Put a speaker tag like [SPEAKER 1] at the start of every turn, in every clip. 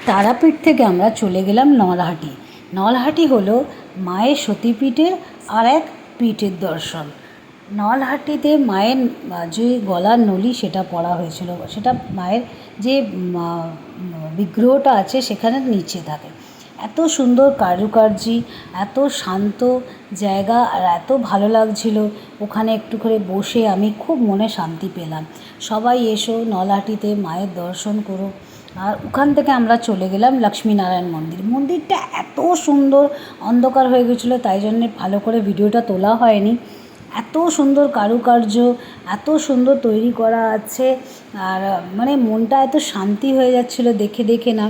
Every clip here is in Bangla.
[SPEAKER 1] তারাপীঠ থেকে আমরা চলে গেলাম নলহাটি। নলহাটি হলো মায়ের সতীপীঠের আর এক পীঠের দর্শন। নলহাটিতে মায়ের যে গলার নলি সেটা পরা হয়েছিল, সেটা মায়ের যে বিগ্রহটা আছে সেখানে নিচে থাকে। এত সুন্দর কারুকার্য, এত শান্ত জায়গা, আর এত ভালো লাগছিল ওখানে একটু করে বসে। আমি খুব মনে শান্তি পেলাম। সবাই এসো নলহাটিতে মায়ের দর্শন করো। আর ওখান থেকে আমরা চলে গেলাম লক্ষ্মীনারায়ণ মন্দির। মন্দিরটা এত সুন্দর, অন্ধকার হয়ে গেছিলো তাই জন্যে ভালো করে ভিডিওটা তোলা হয়নি। এত সুন্দর কারুকার্য, এত সুন্দর তৈরি করা আছে, আর মানে মনটা এত শান্তি হয়ে যাচ্ছিলো দেখে দেখে না।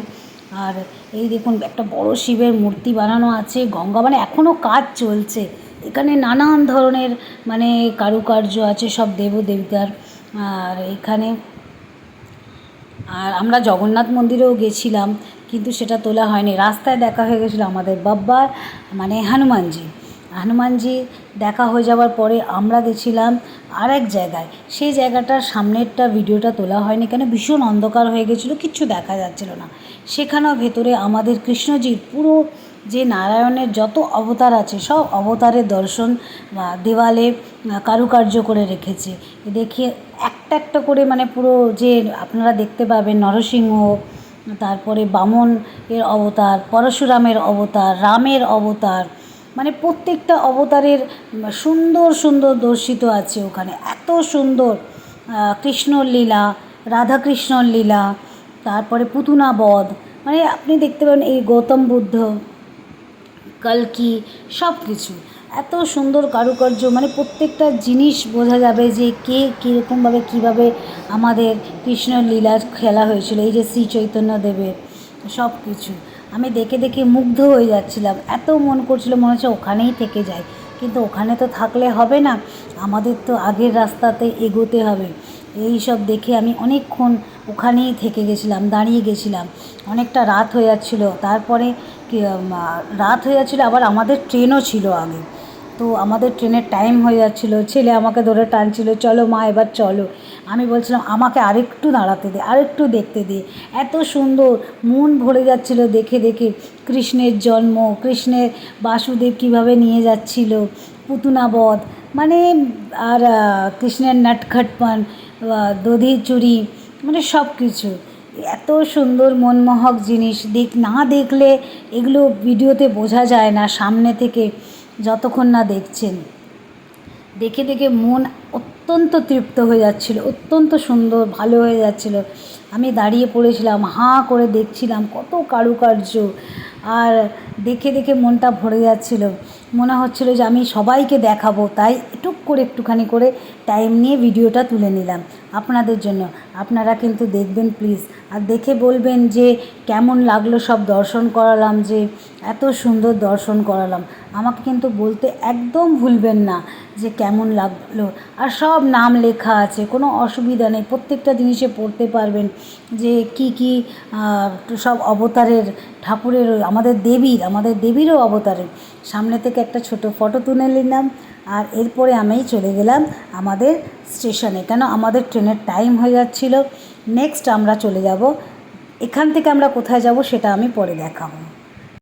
[SPEAKER 1] আর এই দেখুন একটা বড় শিবের মূর্তি বানানো আছে, গঙ্গা মানে এখনও কাজ চলছে। এখানে নানান ধরনের মানে কারুকার্য আছে সব দেবদেবতার। আর এখানে আমরা জগন্নাথ মন্দিরেও গেছিলাম, কিন্তু সেটা তোলা হয়নি। রাস্তায় দেখা হয়ে গেছিলো আমাদের বাব্বার মানে হনুমানজি দেখা হয়ে যাওয়ার পরে আমরা গেছিলাম আর এক জায়গায়। সেই জায়গাটার সামনেরটা ভিডিওটা তোলা হয়নি, কেন ভীষণ অন্ধকার হয়ে গেছিলো, কিচ্ছু দেখা যাচ্ছিল না। সেখানেও ভেতরে আমাদের কৃষ্ণজির পুরো যে নারায়ণের যত অবতার আছে সব অবতারের দর্শন দেওয়ালে কারুকার্য করে রেখেছে। দেখিয়ে একটা একটা করে মানে পুরো যে আপনারা দেখতে পাবেন নরসিংহ, তারপরে বামন এর অবতার, পরশুরামের অবতার, রামের অবতার, মানে প্রত্যেকটা অবতারের সুন্দর সুন্দর দর্শিত আছে ওখানে। এত সুন্দর কৃষ্ণর লীলা, রাধাকৃষ্ণর লীলা, তারপরে পুতনা বধ, মানে আপনি দেখতে পাবেন এই গৌতম বুদ্ধ, কল্কি, সব কিছু এত সুন্দর কারুকার্য, মানে প্রত্যেকটা জিনিস বোঝা যাবে যে কে কীরকমভাবে কীভাবে আমাদের কৃষ্ণর লীলা খেলা হয়েছিল। এই যে শ্রী চৈতন্যদেবের সব কিছু আমি দেখে দেখে মুগ্ধ হয়ে যাচ্ছিলাম। এত মন করছিল মনে হচ্ছে ওখানেই থেকে যাই, কিন্তু ওখানে তো থাকলে হবে না, আমাদের তো আগের রাস্তাতে এগোতে হবে। এই সব দেখে আমি অনেকক্ষণ ওখানেই থেকে গেছিলাম, দাঁড়িয়ে গেছিলাম। অনেকটা রাত হয়ে যাচ্ছিলো, তারপরে রাত হয়ে যাচ্ছিলো, আবার আমাদের ট্রেনও ছিল আগে। তো আমাদের ট্রেনের টাইম হয়ে যাচ্ছিলো, ছেলে আমাকে ধরে টানছিল, চলো মা এবার চলো। আমি বলছিলাম আমাকে আরেকটু দাঁড়াতে দে, আরেকটু দেখতে দে। এত সুন্দর, মন ভরে যাচ্ছিলো দেখে দেখে। কৃষ্ণের জন্ম, কৃষ্ণের বাসুদেব কীভাবে নিয়ে যাচ্ছিল, পুতনা বধ, মানে আর কৃষ্ণের নটখটপন, দধির চুরি, মানে সব কিছু এত সুন্দর মনমোহক জিনিস। না দেখলে এগুলো ভিডিওতে বোঝা যায় না, সামনে থেকে যতক্ষণ না দেখছেন। দেখে দেখে মন অত্যন্ত তৃপ্ত হয়ে যাচ্ছিল, অত্যন্ত সুন্দর ভালো হয়ে যাচ্ছিল। আমি দাঁড়িয়ে পড়েছিলাম, হাঁ করে দেখছিলাম কত কারুকার্য, আর দেখে দেখে মনটা ভরে যাচ্ছিল। মনে হচ্ছিল যে আমি সবাইকে দেখাবো, তাই একটুখানি করে টাইম নিয়ে ভিডিওটা তুলে নিলাম আপনাদের জন্য। আপনারা কিন্তু দেখবেন প্লিজ, আর দেখে বলবেন যে কেমন লাগলো সব দর্শন করালাম, যে এত সুন্দর দর্শন করালাম। আমাকে কিন্তু বলতে একদম ভুলবেন না যে কেমন লাগলো। আর সব নাম লেখা আছে, কোনো অসুবিধা নেই, প্রত্যেকটা জিনিসে পড়তে পারবেন যে কি কি সব অবতারের, ঠাকুরের, আমাদের দেবীরও অবতারের। সামনে থেকে একটা ছোট ফটো তুলে নিলাম, আর এরপরে আমি চলে গেলাম আমাদের স্টেশনে, কেন আমাদের ট্রেনের টাইম হয়ে যাচ্ছিলো। নেক্সট আমরা চলে যাব, এখান থেকে আমরা কোথায় যাব সেটা আমি পরে দেখাবো।